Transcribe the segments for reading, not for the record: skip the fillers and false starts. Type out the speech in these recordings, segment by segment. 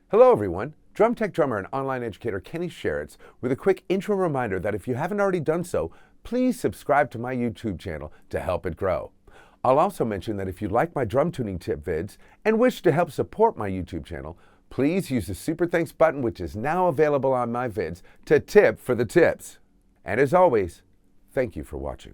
Hello everyone, drum tech drummer and online educator Kenny Sharretts with a quick intro reminder that if you haven't already done so, please subscribe to my YouTube channel to help it grow. I'll also mention that if you like my drum tuning tip vids and wish to help support my YouTube channel, please use the Super Thanks button, which is now available on my vids, to tip for the tips. And as always, thank you for watching.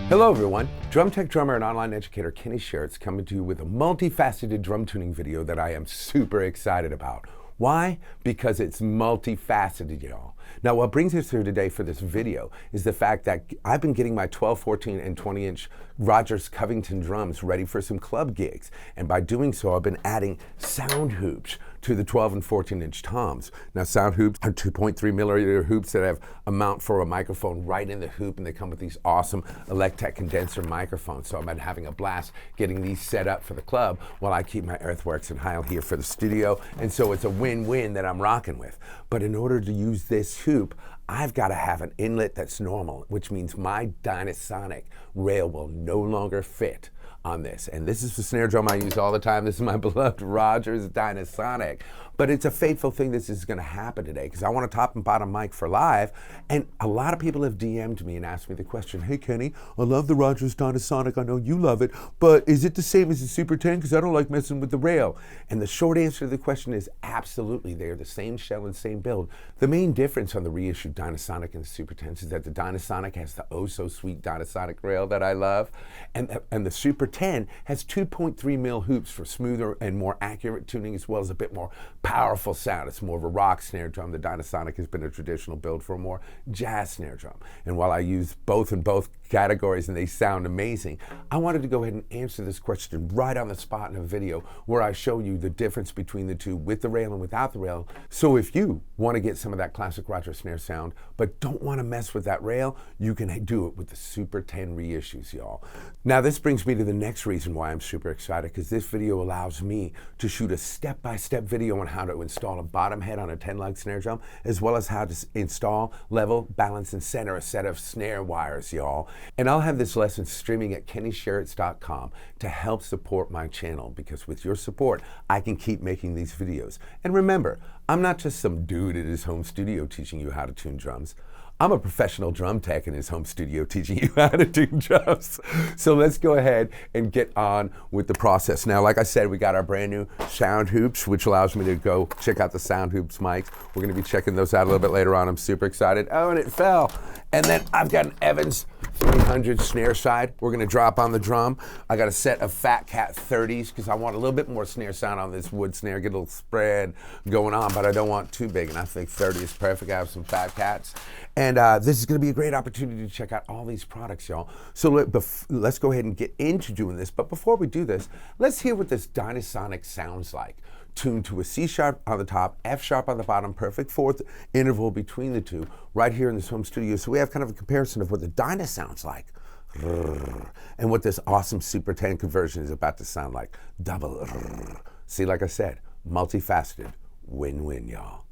Hello everyone, drum tech drummer and online educator Kenny Sharretts coming to you with a multifaceted drum tuning video that I am super excited about. Why? Because it's multifaceted, y'all. Now what brings us here today for this video is the fact that I've been getting my 12, 14, and 20-inch Rogers Covington drums ready for some club gigs. And by doing so, I've been adding sound hoops to the 12 and 14-inch toms. Now sound hoops are 2.3 millimeter hoops that have a mount for a microphone right in the hoop, and they come with these awesome Electech condenser microphones. So I've been having a blast getting these set up for the club while I keep my Earthworks and Howdy here for the studio. And so it's a win-win that I'm rocking with. But in order to use this hoop, I've got to have an inlet that's normal, which means my DynaSonic rail will no longer fit on this. And this is the snare drum I use all the time. This is my beloved Rogers Dyna-Sonic. But it's a fateful thing this is going to happen today because I want a top and bottom mic for live. And a lot of people have DM'd me and asked me the question, hey Kenny, I love the Rogers Dyna-Sonic. I know you love it, but is it the same as the Super 10? Because I don't like messing with the rail. And the short answer to the question is absolutely. They are the same shell and same build. The main difference on the reissued DynaSonic and the Super 10s is that the DynaSonic has the oh so sweet DynaSonic rail that I love. And the Super 10 has 2.3 mil hoops for smoother and more accurate tuning, as well as a bit more powerful sound. It's more of a rock snare drum. The DynaSonic has been a traditional build for a more jazz snare drum. And while I use both in both categories and they sound amazing, I wanted to go ahead and answer this question right on the spot in a video where I show you the difference between the two with the rail and without the rail. So if you want to get some of that classic Rogers snare sound but don't want to mess with that rail, you can do it with the Super 10 reissues, y'all. Now this brings me to the next reason why I'm super excited, because this video allows me to shoot a step-by-step video on how to install a bottom head on a 10-lug snare drum, as well as how to install, level, balance, and center a set of snare wires, y'all. And I'll have this lesson streaming at kennysharretts.com to help support my channel, because with your support, I can keep making these videos. And remember, I'm not just some dude at his home studio teaching you how to tune drums. I'm a professional drum tech in his home studio teaching you how to tune drums. So let's go ahead and get on with the process. Now, like I said, we got our brand new Soundhoops, which allows me to go check out the Soundhoops mics. We're gonna be checking those out a little bit later on. I'm super excited. Oh, and it fell. And then I've got an Evans 300 snare side. We're gonna drop on the drum. I got a set of Fat Cat 30s because I want a little bit more snare sound on this wood snare, get a little spread going on, but I don't want too big. And I think 30 is perfect. I have some Fat Cats. And this is going to be a great opportunity to check out all these products, y'all. So let's go ahead and get into doing this. But before we do this, let's hear what this DynaSonic sounds like. Tuned to a C sharp on the top, F sharp on the bottom, perfect fourth interval between the two, right here in this home studio. So we have kind of a comparison of what the Dyna sounds like and what this awesome Super 10 conversion is about to sound like. Double. See, like I said, multifaceted, win-win, y'all.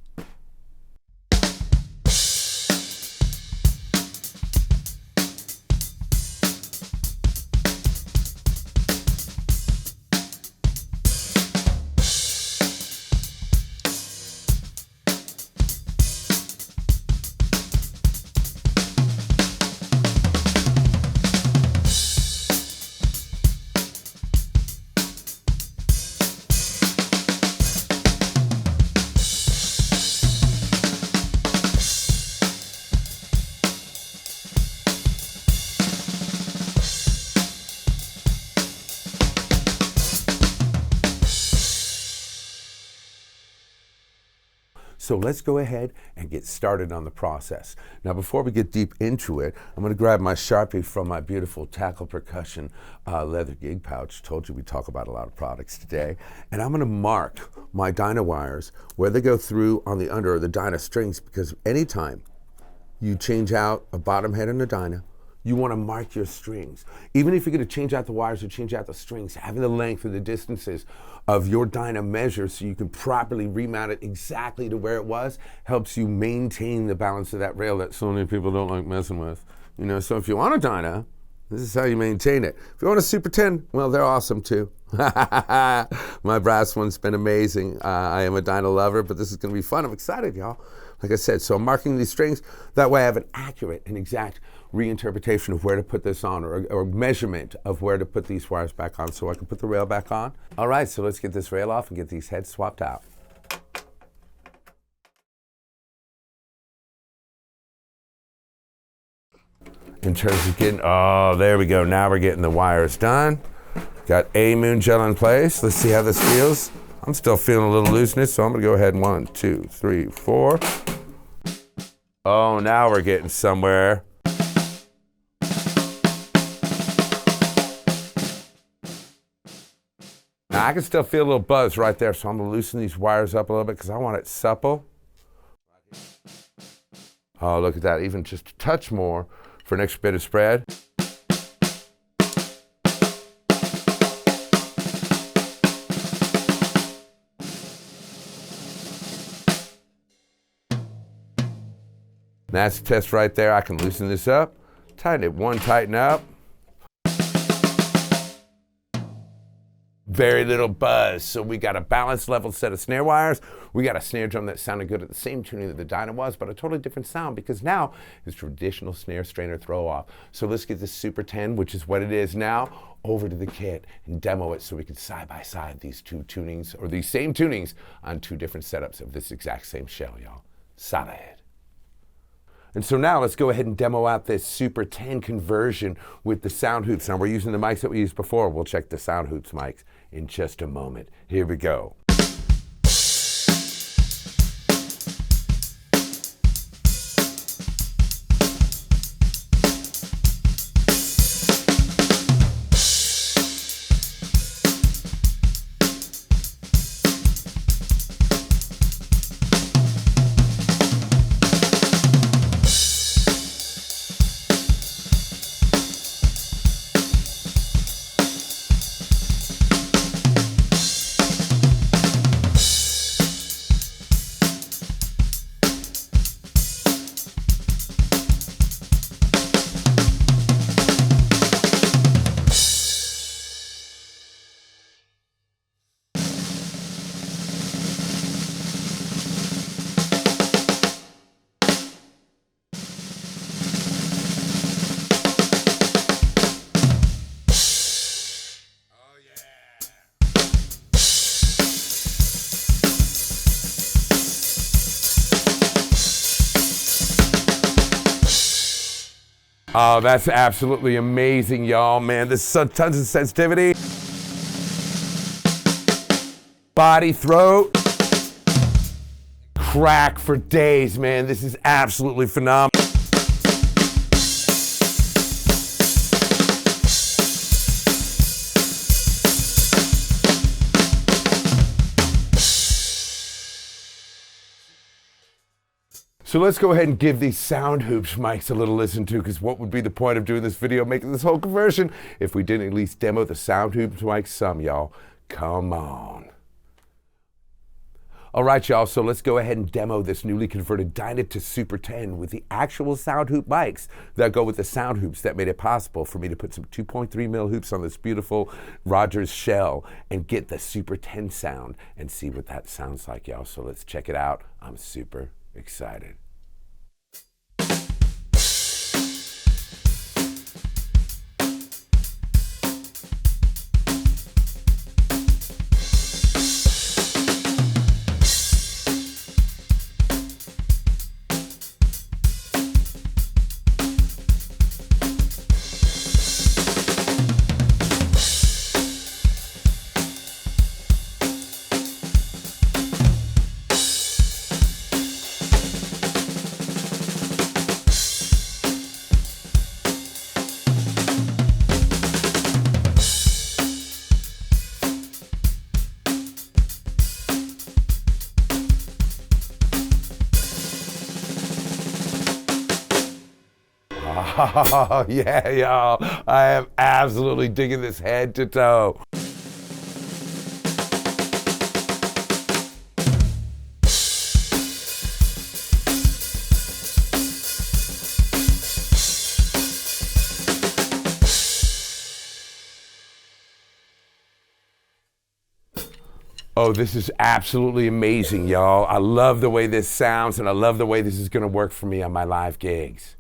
So let's go ahead and get started on the process. Now before we get deep into it, I'm going to grab my Sharpie from my beautiful Tackle Percussion leather gig pouch. Told you we talk about a lot of products today. And I'm going to mark my Dyna wires where they go through on the under of the Dyna strings, because anytime you change out a bottom head in a Dyna, you want to mark your strings. Even if you're going to change out the wires or change out the strings, having the length or the distances of your Dyna measure so you can properly remount it exactly to where it was helps you maintain the balance of that rail that so many people don't like messing with. You know, so if you want a Dyna, this is how you maintain it. If you want a Super 10, well, they're awesome too. My brass one's been amazing. I am a Dyna lover, but this is going to be fun. I'm excited, y'all. Like I said, so I'm marking these strings. That way I have an accurate and exact reinterpretation of where to put this on, or measurement of where to put these wires back on so I can put the rail back on. All right, so let's get this rail off and get these heads swapped out. In terms of getting, oh, there we go. Now we're getting the wires done. Got A moon gel in place. Let's see how this feels. I'm still feeling a little looseness, so I'm gonna go ahead and 1, 2, 3, 4. Oh, now we're getting somewhere. Now I can still feel a little buzz right there, so I'm gonna loosen these wires up a little bit because I want it supple. Oh, look at that, even just a touch more for an extra bit of spread. That's a test right there. I can loosen this up, tighten it, tighten up. Very little buzz. So we got a balanced level set of snare wires. We got a snare drum that sounded good at the same tuning that the Dyna was, but a totally different sound because now it's traditional snare strainer throw off. So let's get this Super 10, which is what it is now, over to the kit and demo it so we can side by side these two tunings, or these same tunings on two different setups of this exact same shell, y'all. Side ahead. And so now let's go ahead and demo out this Super 10 conversion with the Soundhoops. Now we're using the mics that we used before. We'll check the Soundhoops mics in just a moment. Here we go. Oh, that's absolutely amazing, y'all, man. This is tons of sensitivity. Body, throat, crack for days, man. This is absolutely phenomenal. So let's go ahead and give these Soundhoops mics a little listen to, because what would be the point of doing this video, making this whole conversion, if we didn't at least demo the Soundhoops mics some, y'all? Come on. All right, y'all, so let's go ahead and demo this newly converted Dyna to Super 10 with the actual Soundhoop mics that go with the Soundhoops that made it possible for me to put some 2.3 mil hoops on this beautiful Rogers shell and get the Super 10 sound and see what that sounds like, y'all. So let's check it out. I'm super excited. Oh, yeah, y'all. I am absolutely digging this head to toe. Oh, this is absolutely amazing, y'all. I love the way this sounds, and I love the way this is gonna work for me on my live gigs.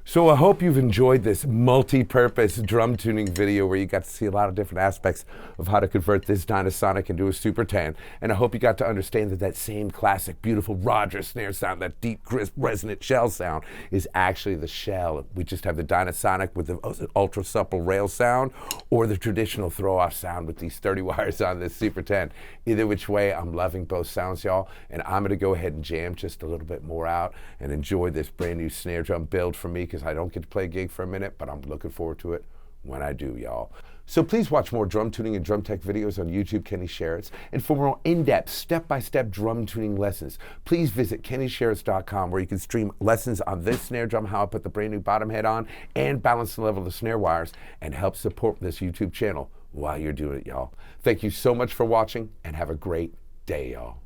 So I hope you've enjoyed this multi-purpose drum tuning video where you got to see a lot of different aspects of how to convert this Dyna-Sonic into a Super 10. And I hope you got to understand that that same classic, beautiful Rogers snare sound, that deep, crisp, resonant shell sound is actually the shell. We just have the Dyna-Sonic with the ultra supple rail sound, or the traditional throw-off sound with these 30 wires on this Super 10. Either which way, I'm loving both sounds, y'all. And I'm gonna go ahead and jam just a little bit more out and enjoy this brand new snare drum build for me, because I don't get to play a gig for a minute, but I'm looking forward to it when I do, y'all. So please watch more drum tuning and drum tech videos on YouTube, Kenny Sharretts. And for more in-depth, step-by-step drum tuning lessons, please visit kennysharretts.com, where you can stream lessons on this snare drum, how I put the brand new bottom head on, and balance the level of the snare wires, and help support this YouTube channel while you're doing it, y'all. Thank you so much for watching, and have a great day, y'all.